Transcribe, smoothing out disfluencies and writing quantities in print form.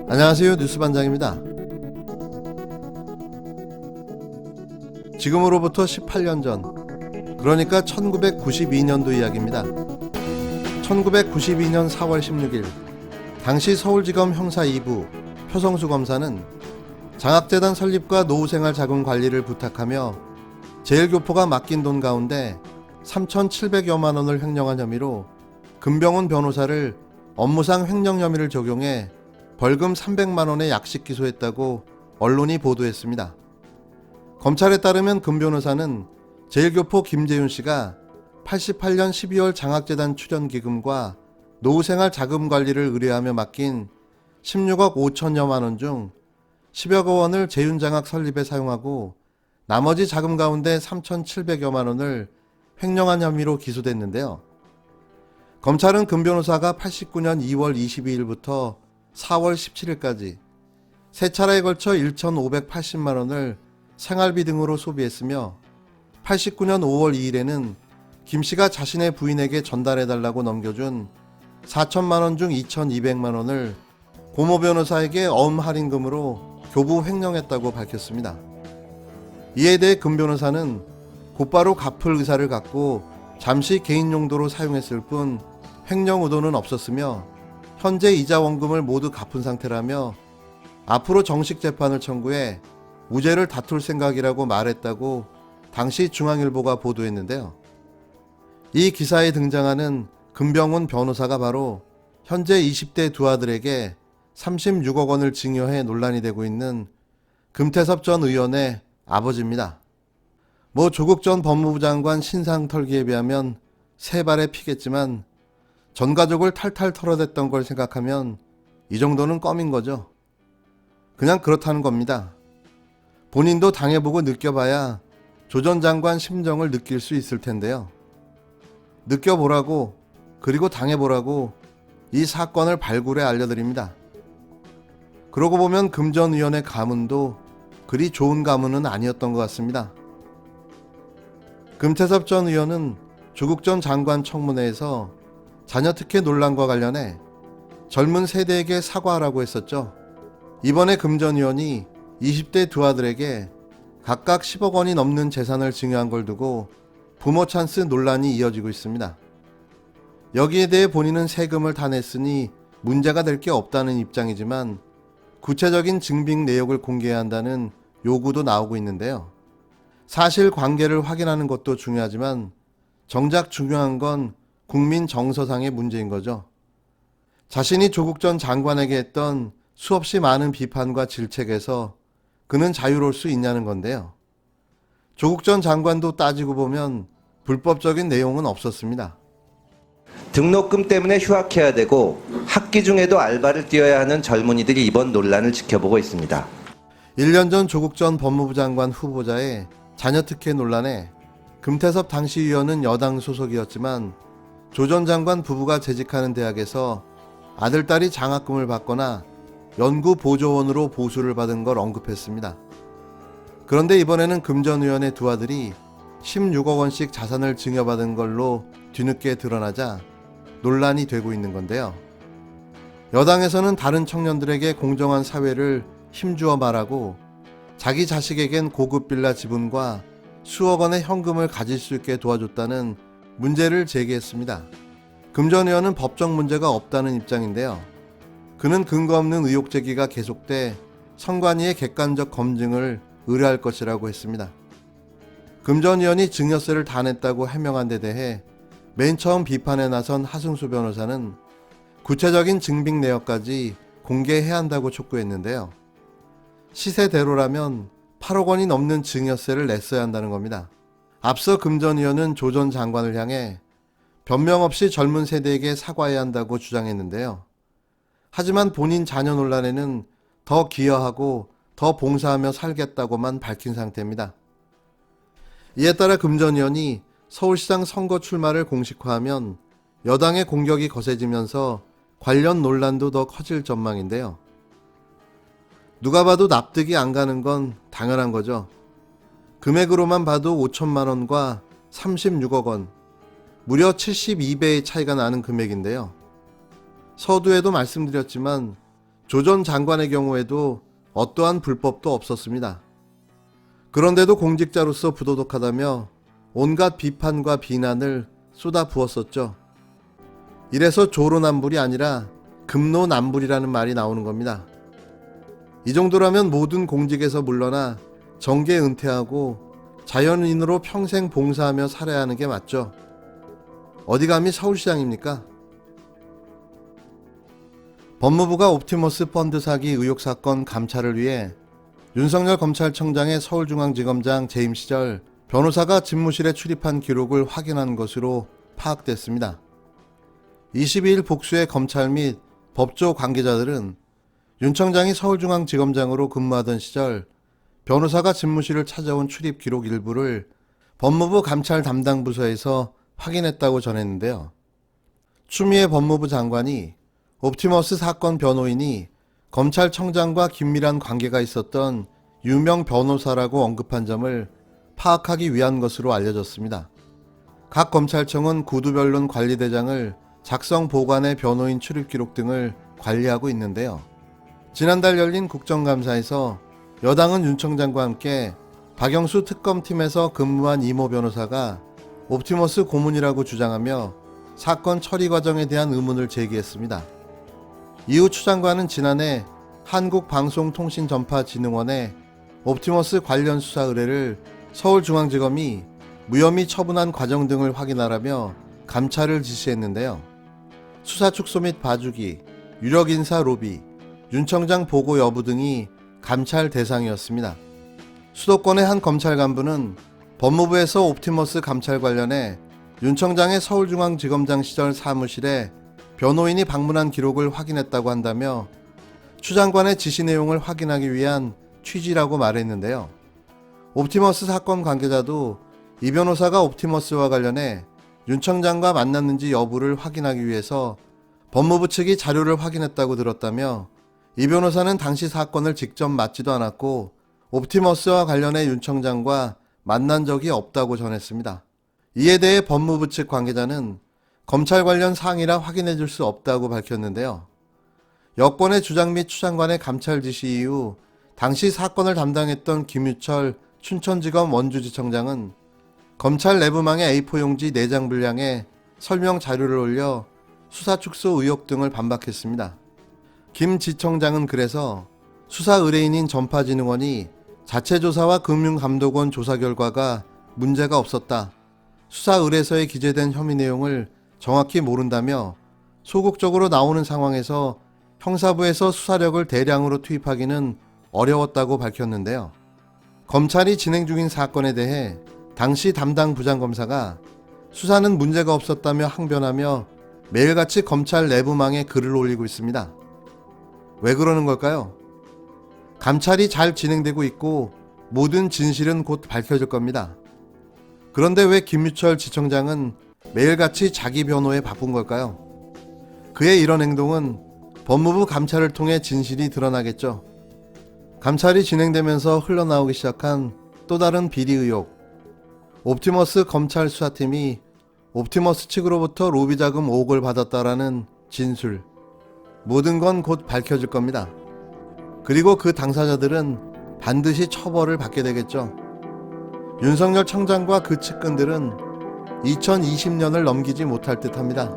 안녕하세요. 뉴스반장입니다. 지금으로부터 18년 전, 그러니까 1992년도 이야기입니다. 1992년 4월 16일, 당시 서울지검 형사 2부 표성수 검사는 장학재단 설립과 노후생활 자금 관리를 부탁하며 제일교포가 맡긴 돈 가운데 3,700여만 원을 횡령한 혐의로 금병훈 변호사를 업무상 횡령 혐의를 적용해 벌금 300만 원의 약식 기소했다고 언론이 보도했습니다. 검찰에 따르면 금 변호사는 제일교포 김재윤 씨가 88년 12월 장학재단 출연기금과 노후생활 자금 관리를 의뢰하며 맡긴 16억 5천여만 원 중 10여 원을 재윤장학 설립에 사용하고 나머지 자금 가운데 3,700여만 원을 횡령한 혐의로 기소됐는데요. 검찰은 금 변호사가 89년 2월 22일부터 4월 17일까지 세 차례에 걸쳐 1,580만 원을 생활비 등으로 소비했으며 89년 5월 2일에는 김 씨가 자신의 부인에게 전달해달라고 넘겨준 4천만 원 중 2,200만 원을 고모 변호사에게 어음 할인금으로 교부 횡령했다고 밝혔습니다. 이에 대해 금 변호사는 곧바로 갚을 의사를 갖고 잠시 개인 용도로 사용했을 뿐 횡령 의도는 없었으며 현재 이자 원금을 모두 갚은 상태라며 앞으로 정식 재판을 청구해 무죄를 다툴 생각이라고 말했다고 당시 중앙일보가 보도했는데요. 이 기사에 등장하는 금병훈 변호사가 바로 현재 20대 두 아들에게 36억 원을 증여해 논란이 되고 있는 금태섭 전 의원의 아버지입니다. 조국 전 법무부 장관 신상 털기에 비하면 세 발의 피겠지만 전 가족을 탈탈 털어댔던 걸 생각하면 이 정도는 껌인 거죠. 그냥 그렇다는 겁니다. 본인도 당해보고 느껴봐야 조 전 장관 심정을 느낄 수 있을 텐데요. 느껴보라고, 그리고 당해보라고 이 사건을 발굴해 알려드립니다. 그러고 보면 금 전 의원의 가문도 그리 좋은 가문은 아니었던 것 같습니다. 금태섭 전 의원은 조국 전 장관 청문회에서 자녀 특혜 논란과 관련해 젊은 세대에게 사과하라고 했었죠. 이번에 금 전 의원이 20대 두 아들에게 각각 10억 원이 넘는 재산을 증여한 걸 두고 부모 찬스 논란이 이어지고 있습니다. 여기에 대해 본인은 세금을 다 냈으니 문제가 될 게 없다는 입장이지만 구체적인 증빙 내역을 공개해야 한다는 요구도 나오고 있는데요. 사실 관계를 확인하는 것도 중요하지만 정작 중요한 건 국민 정서상의 문제인 거죠. 자신이 조국 전 장관에게 했던 수없이 많은 비판과 질책에서 그는 자유로울 수 있냐는 건데요. 조국 전 장관도 따지고 보면 불법적인 내용은 없었습니다. 등록금 때문에 휴학해야 되고 학기 중에도 알바를 뛰어야 하는 젊은이들이 이번 논란을 지켜보고 있습니다. 1년 전 조국 전 법무부 장관 후보자의 자녀 특혜 논란에 금태섭 당시 의원은 여당 소속이었지만 조 전 장관 부부가 재직하는 대학에서 아들, 딸이 장학금을 받거나 연구 보조원으로 보수를 받은 걸 언급했습니다. 그런데 이번에는 금 전 의원의 두 아들이 16억 원씩 자산을 증여받은 걸로 뒤늦게 드러나자 논란이 되고 있는 건데요. 여당에서는 다른 청년들에게 공정한 사회를 힘주어 말하고 자기 자식에겐 고급 빌라 지분과 수억 원의 현금을 가질 수 있게 도와줬다는 문제를 제기했습니다. 금 전 의원은 법적 문제가 없다는 입장인데요. 그는 근거 없는 의혹 제기가 계속돼 선관위의 객관적 검증을 의뢰할 것이라고 했습니다. 금 전 의원이 증여세를 다 냈다고 해명한 데 대해 맨 처음 비판에 나선 하승수 변호사는 구체적인 증빙 내역까지 공개해야 한다고 촉구했는데요. 시세대로라면 8억 원이 넘는 증여세를 냈어야 한다는 겁니다. 앞서 금 전 의원은 조 전 장관을 향해 변명 없이 젊은 세대에게 사과해야 한다고 주장했는데요. 하지만 본인 자녀 논란에는 더 기여하고 더 봉사하며 살겠다고만 밝힌 상태입니다. 이에 따라 금 전 의원이 서울시장 선거 출마를 공식화하면 여당의 공격이 거세지면서 관련 논란도 더 커질 전망인데요. 누가 봐도 납득이 안 가는 건 당연한 거죠. 금액으로만 봐도 5천만 원과 36억 원, 무려 72배의 차이가 나는 금액인데요. 서두에도 말씀드렸지만 조 전 장관의 경우에도 어떠한 불법도 없었습니다. 그런데도 공직자로서 부도덕하다며 온갖 비판과 비난을 쏟아부었었죠. 이래서 조로남불이 아니라 금로남불이라는 말이 나오는 겁니다. 이 정도라면 모든 공직에서 물러나 정계 은퇴하고 자연인으로 평생 봉사하며 살아야 하는 게 맞죠. 어디 감히 서울시장입니까? 법무부가 옵티머스 펀드 사기 의혹 사건 감찰을 위해 윤석열 검찰청장의 서울중앙지검장 재임 시절 변호사가 집무실에 출입한 기록을 확인한 것으로 파악됐습니다. 22일 복수의 검찰 및 법조 관계자들은 윤 청장이 서울중앙지검장으로 근무하던 시절 변호사가 집무실을 찾아온 출입 기록 일부를 법무부 감찰 담당 부서에서 확인했다고 전했는데요. 추미애 법무부 장관이 옵티머스 사건 변호인이 검찰청장과 긴밀한 관계가 있었던 유명 변호사라고 언급한 점을 파악하기 위한 것으로 알려졌습니다. 각 검찰청은 구두변론 관리대장을 작성 보관해 변호인 출입 기록 등을 관리하고 있는데요. 지난달 열린 국정감사에서 여당은 윤 청장과 함께 박영수 특검팀에서 근무한 이모 변호사가 옵티머스 고문이라고 주장하며 사건 처리 과정에 대한 의문을 제기했습니다. 이후 추 장관은 지난해 한국방송통신전파진흥원에 옵티머스 관련 수사 의뢰를 서울중앙지검이 무혐의 처분한 과정 등을 확인하라며 감찰을 지시했는데요. 수사 축소 및 봐주기, 유력 인사 로비, 윤 청장 보고 여부 등이 감찰 대상이었습니다. 수도권의 한 검찰 간부는 법무부에서 옵티머스 감찰 관련해 윤 청장의 서울중앙지검장 시절 사무실에 변호인이 방문한 기록을 확인했다고 한다며 추 장관의 지시 내용을 확인하기 위한 취지라고 말했는데요. 옵티머스 사건 관계자도 이 변호사가 옵티머스와 관련해 윤 청장과 만났는지 여부를 확인하기 위해서 법무부 측이 자료를 확인했다고 들었다며 이 변호사는 당시 사건을 직접 맡지도 않았고 옵티머스와 관련해 윤 청장과 만난 적이 없다고 전했습니다. 이에 대해 법무부 측 관계자는 검찰 관련 사항이라 확인해 줄 수 없다고 밝혔는데요. 여권의 주장 및 추 장관의 감찰 지시 이후 당시 사건을 담당했던 김유철 춘천지검 원주지청장은 검찰 내부망의 A4 용지 4장 분량에 설명 자료를 올려 수사 축소 의혹 등을 반박했습니다. 김 지청장은 그래서 수사 의뢰인인 전파진흥원이 자체조사와 금융감독원 조사 결과가 문제가 없었다. 수사 의뢰서에 기재된 혐의 내용을 정확히 모른다며 소극적으로 나오는 상황에서 형사부에서 수사력을 대량으로 투입하기는 어려웠다고 밝혔는데요. 검찰이 진행 중인 사건에 대해 당시 담당 부장검사가 수사는 문제가 없었다며 항변하며 매일같이 검찰 내부망에 글을 올리고 있습니다. 왜 그러는 걸까요? 감찰이 잘 진행되고 있고 모든 진실은 곧 밝혀질 겁니다. 그런데 왜 김유철 지청장은 매일같이 자기 변호에 바쁜 걸까요? 그의 이런 행동은 법무부 감찰을 통해 진실이 드러나겠죠. 감찰이 진행되면서 흘러나오기 시작한 또 다른 비리 의혹. 옵티머스 검찰 수사팀이 옵티머스 측으로부터 로비 자금 5억을 받았다라는 진술. 모든 건 곧 밝혀질 겁니다. 그리고 그 당사자들은 반드시 처벌을 받게 되겠죠. 윤석열 청장과 그 측근들은 2020년을 넘기지 못할 듯합니다.